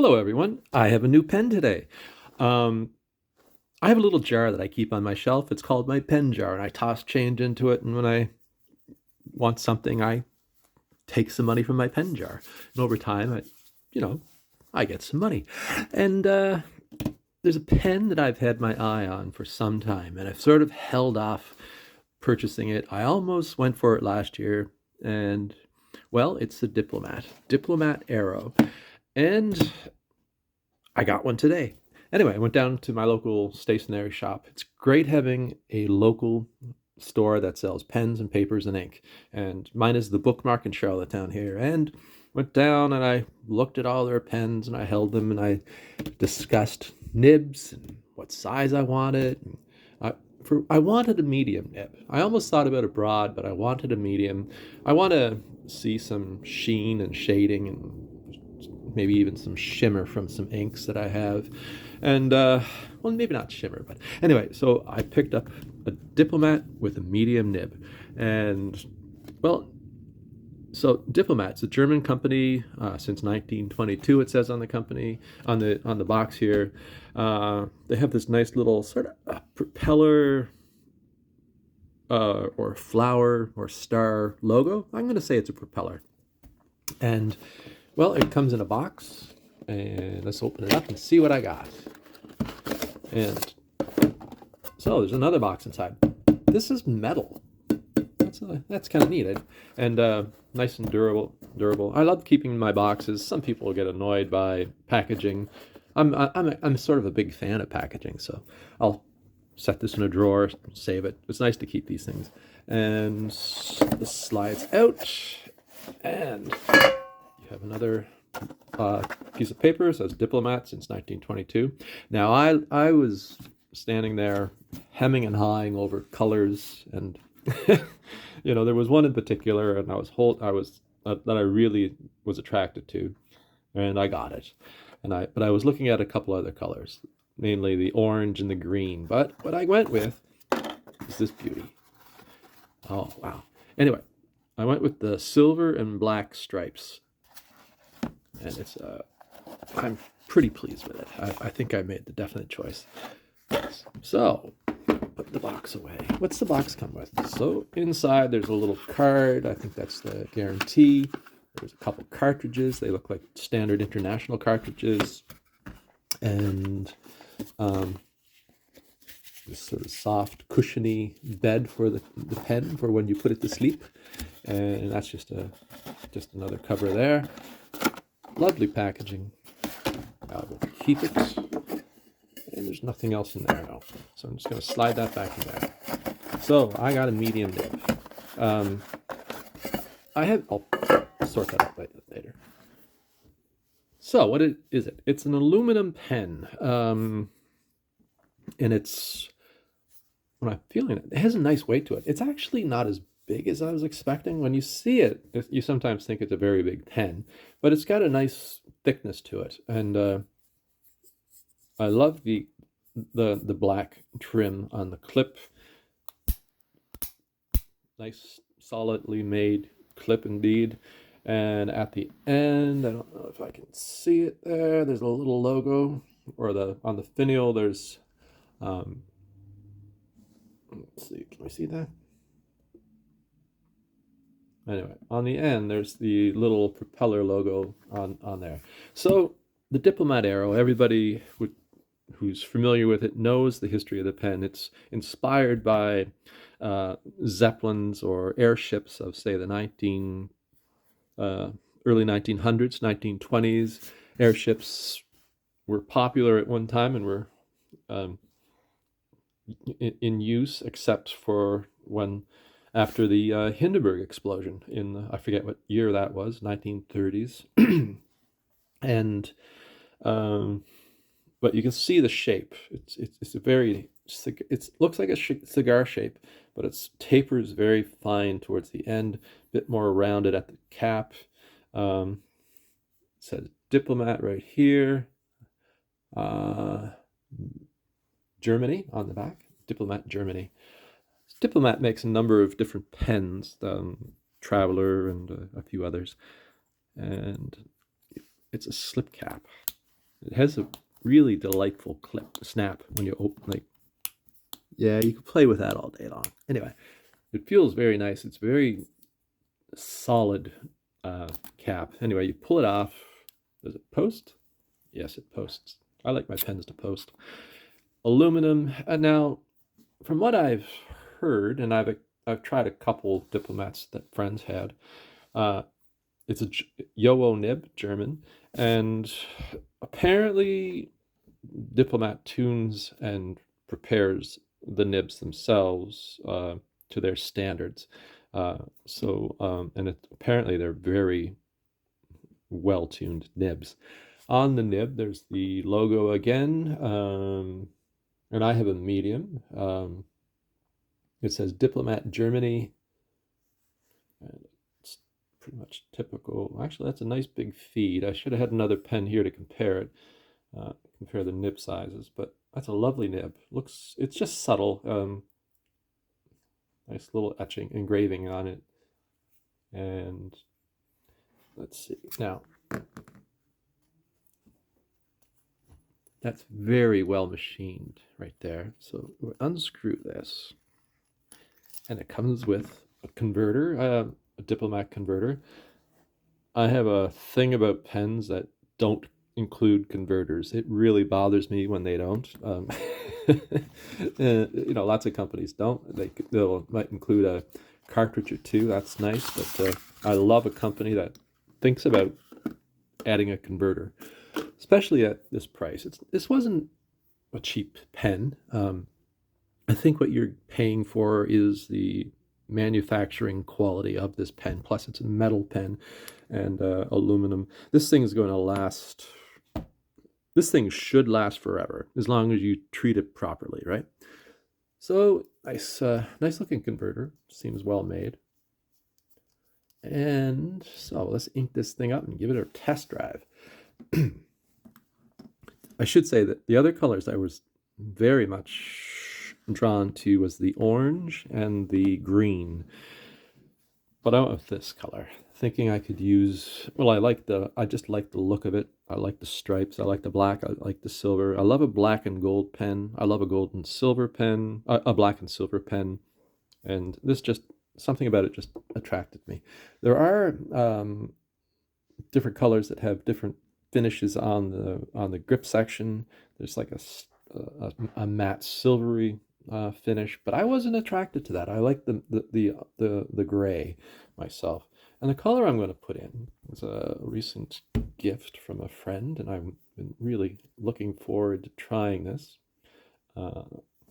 Hello, everyone. I have a new pen today. Um, I have a little jar that I keep on my shelf. It's called my pen jar, and I toss change into it. And when I want something, I take some money from my pen jar. And over time, you know, I get some money. And there's a pen that I've had my eye on for some time, and I've sort of held off purchasing it. I almost went for it last year, and well, it's the Diplomat Aero. And I got one today. Anyway, I went down to my local stationery shop. It's great having a local store that sells pens and papers and ink. And mine is the Bookmark in Charlottetown here. And went down and I looked at all their pens and I held them and I discussed nibs and what size I wanted. I wanted a medium nib. I almost thought about a broad, but I wanted a medium. I want to see some sheen and shading and maybe even some shimmer from some inks that I have. And, well, maybe not shimmer, but anyway, so I picked up a Diplomat with a medium nib. And, well, so Diplomat's a German company since 1922. It says on the company on the box here. They have this nice little sort of propeller or flower or star logo. I'm going to say it's a propeller, and well, it comes in a box, and let's open it up and see what I got. And so there's another box inside. This is metal. That's kind of neat. And nice and durable. I love keeping my boxes. Some people get annoyed by packaging. I'm sort of a big fan of packaging, so I'll set this in a drawer, save it. It's nice to keep these things. And this slides out, and you have another piece of paper. It says Diplomat since 1922. Now I was standing there hemming and hawing over colors, and there was one in particular, and that I really was attracted to, and I got it. But I was looking at a couple other colors, mainly the orange and the green. But what I went with is this beauty. Oh wow! Anyway, I went with the silver and black stripes, and I'm pretty pleased with it. I think I made the definite choice. So, put the box away. What's the box come with? So inside there's a little card. I think that's the guarantee. There's a couple cartridges. They look like standard international cartridges. And this sort of soft, cushiony bed for the pen for when you put it to sleep. And that's just another cover there. Lovely packaging. I will keep it. And there's nothing else in there now. So I'm just going to slide that back in there. So I got a medium nib. I'll sort that out later. So what is it? It's an aluminum pen. And when I'm feeling it, it has a nice weight to it. It's actually not as big as I was expecting. When you see it, you sometimes think it's a very big pen, but it's got a nice thickness to it. And I love the black trim on the clip. Nice, solidly made clip indeed. And at the end, I don't know if I can see it there. There's a little logo, or on the finial. There's let's see. Can we see that? Anyway, on the end, there's the little propeller logo on there. So the Diplomat Aero, everybody who's familiar with it knows the history of the pen. It's inspired by Zeppelins or airships of, say, the early 1900s, 1920s. Airships were popular at one time and were in use, except for after the Hindenburg explosion I forget what year that was, 1930s. And but you can see the shape. It's a very, it looks like a cigar shape, but it tapers very fine towards the end, a bit more rounded at the cap. It says Diplomat right here. Germany on the back. Diplomat Germany. Diplomat makes a number of different pens, Traveler and a few others. And it's a slip cap. It has a really delightful snap when you open. Like, yeah, you can play with that all day long. Anyway, it feels very nice. It's very solid cap. Anyway, you pull it off. Does it post? Yes, it posts. I like my pens to post. Aluminum. Now, from what I've heard, and I've tried a couple diplomats that friends had. It's a JoWo nib, German, and apparently Diplomat tunes and prepares the nibs themselves to their standards. Apparently they're very well-tuned nibs. On the nib, there's the logo again, and I have a medium. It says Diplomat Germany. And it's pretty much typical. Actually, that's a nice big feed. I should have had another pen here to compare it, compare the nib sizes, but that's a lovely nib. It's just subtle. Nice little etching, engraving on it. And let's see. Now, that's very well machined right there. So we'll unscrew this. And it comes with a converter, a Diplomat converter. I have a thing about pens that don't include converters. It really bothers me when they don't. Lots of companies don't. Might include a cartridge or two. That's nice, but I love a company that thinks about adding a converter, especially at this price. This wasn't a cheap pen. I think what you're paying for is the manufacturing quality of this pen. Plus, it's a metal pen and aluminum. This thing is going to last. This thing should last forever as long as you treat it properly, right? So nice looking converter. Seems well made. And so let's ink this thing up and give it a test drive. I should say that the other colors I was very much drawn to was the orange and the green, but I went with this color, thinking I could use. Well, I just like the look of it. I like the stripes. I like the black. I like the silver. I love a black and gold pen. I love a gold and silver pen. A black and silver pen, and this just something about it just attracted me. There are different colors that have different finishes on the grip section. There's like a matte silvery finish, but I wasn't attracted to that. I like the gray myself. And the color I'm going to put in was a recent gift from a friend, and I've been really looking forward to trying this.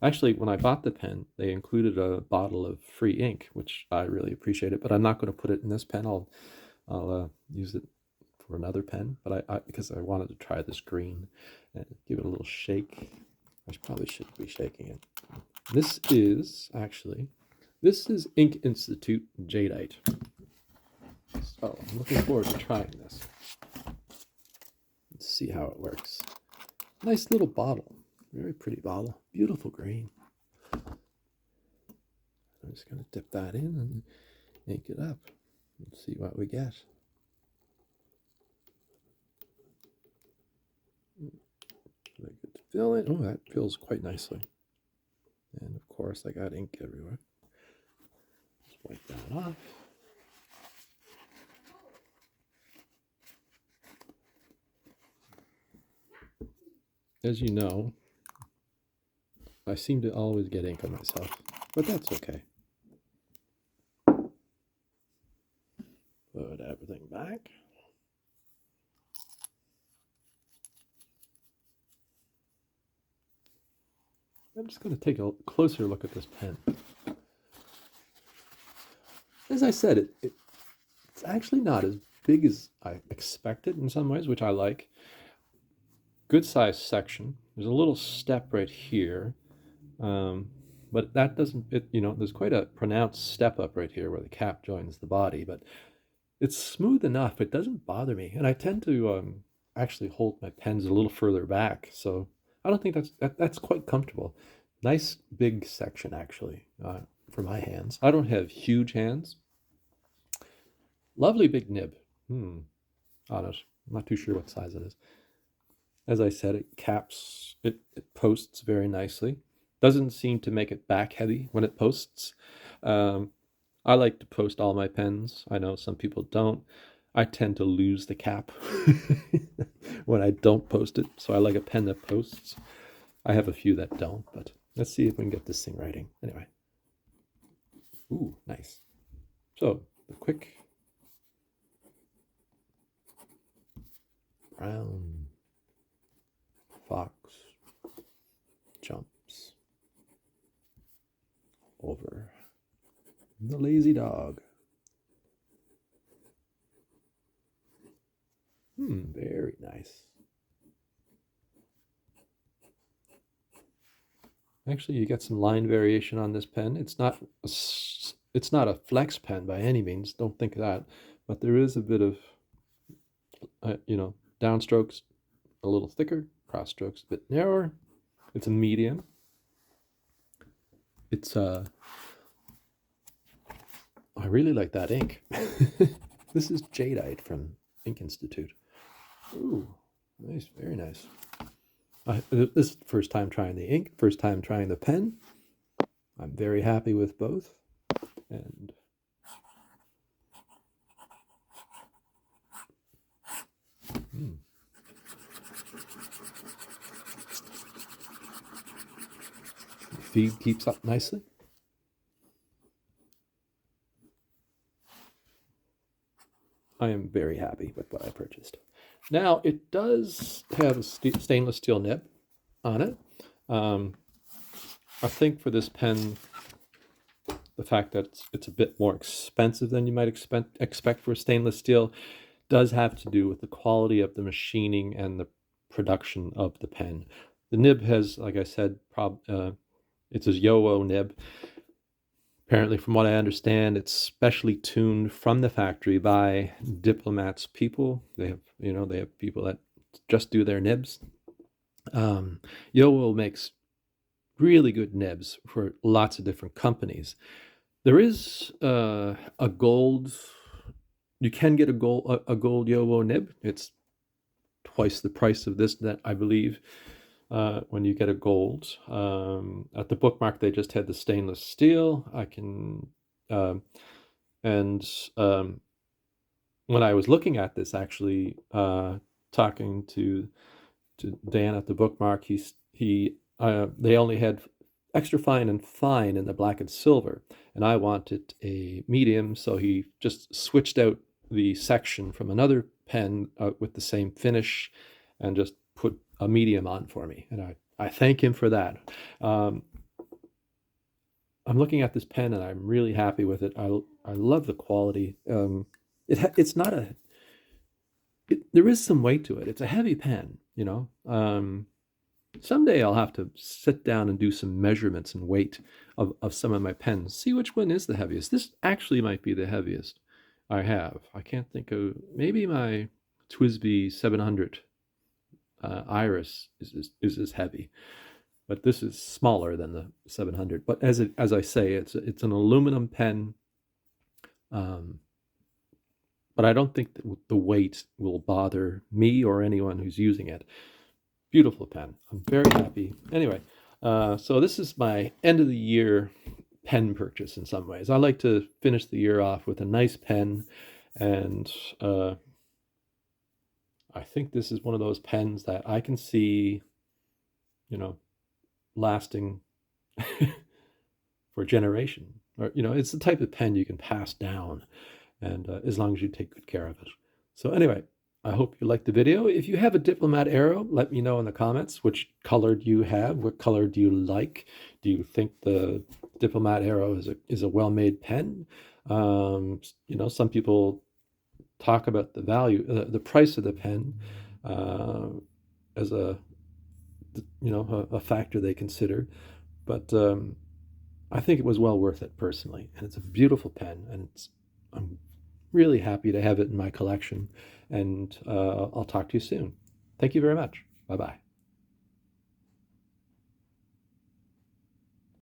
Actually, when I bought the pen, they included a bottle of free ink, which I really appreciated, but I'm not going to put it in this pen. I'll use it for another pen, but because I wanted to try this green and give it a little shake. I probably shouldn't be shaking it. This is Ink Institute Jadeite. So I'm looking forward to trying this. Let's see how it works. Nice little bottle. Very pretty bottle. Beautiful green. I'm just going to dip that in and ink it up and see what we get. Really good to fill it. Oh, that fills quite nicely. And of course, I got ink everywhere. Just wipe that off. As you know, I seem to always get ink on myself, but that's okay. Put everything back. I'm just going to take a closer look at this pen. As I said, it's actually not as big as I expected in some ways, which I like. Good size section. There's a little step right here, but that doesn't. There's quite a pronounced step up right here where the cap joins the body, but it's smooth enough. It doesn't bother me, and I tend to actually hold my pens a little further back, so I don't think that's quite comfortable. Nice big section actually for my hands. I don't have huge hands. Lovely big nib on it. I'm not too sure what size it is. As I said, it posts very nicely. Doesn't seem to make it back heavy when it posts. Um, I like to post all my pens. I know some people don't. I tend to lose the cap when I don't post it. So I like a pen that posts. I have a few that don't, but let's see if we can get this thing writing. Anyway. Ooh, nice. So the quick brown fox jumps over the lazy dog. Very nice. Actually, you get some line variation on this pen. It's not a flex pen by any means. Don't think of that. But there is a bit of, downstrokes a little thicker, cross strokes a bit narrower. It's a medium. It's I really like that ink. This is Jadeite from Ink Institute. Ooh, nice, very nice. This is the first time trying the ink, first time trying the pen. I'm very happy with both. And the feed keeps up nicely. I am very happy with what I purchased. Now, it does have a stainless steel nib on it. I think for this pen, the fact that it's a bit more expensive than you might expect for stainless steel does have to do with the quality of the machining and the production of the pen. The nib has, like I said, it's a JoWo nib. Apparently, from what I understand, it's specially tuned from the factory by Diplomat's people. They have people that just do their nibs. JoWo makes really good nibs for lots of different companies. There is a gold. You can get a gold JoWo nib. It's twice the price of this, that I believe. When you get a gold. At the bookmark, they just had the stainless steel. When I was looking at this, actually, talking to Dan at the bookmark, they only had extra fine and fine in the black and silver, and I wanted a medium, so he just switched out the section from another pen with the same finish and just put a medium on for me, and I thank him for that. I'm looking at this pen and I'm really happy with it. I love the quality. It's not there is some weight to it. It's a heavy pen, Someday I'll have to sit down and do some measurements and weight of some of my pens, see which one is the heaviest. This actually might be the heaviest I have. I can't think of, maybe my TWSBI 700 Iris is as heavy, but this is smaller than the 700. But as I say, it's an aluminum pen, but I don't think that the weight will bother me or anyone who's using it. Beautiful pen. I'm very happy. Anyway, so this is my end of the year pen purchase in some ways. I like to finish the year off with a nice pen, and I think this is one of those pens that I can see, lasting for a generation. Or, it's the type of pen you can pass down, and as long as you take good care of it. So anyway, I hope you liked the video. If you have a Diplomat Aero, let me know in the comments which color do you have, what color do you like. Do you think the Diplomat Aero is a well-made pen? Some people talk about the value, the price of the pen as a factor they consider, but I think it was well worth it personally, and it's a beautiful pen, and I'm really happy to have it in my collection, and I'll talk to you soon. Thank you very much. Bye-bye.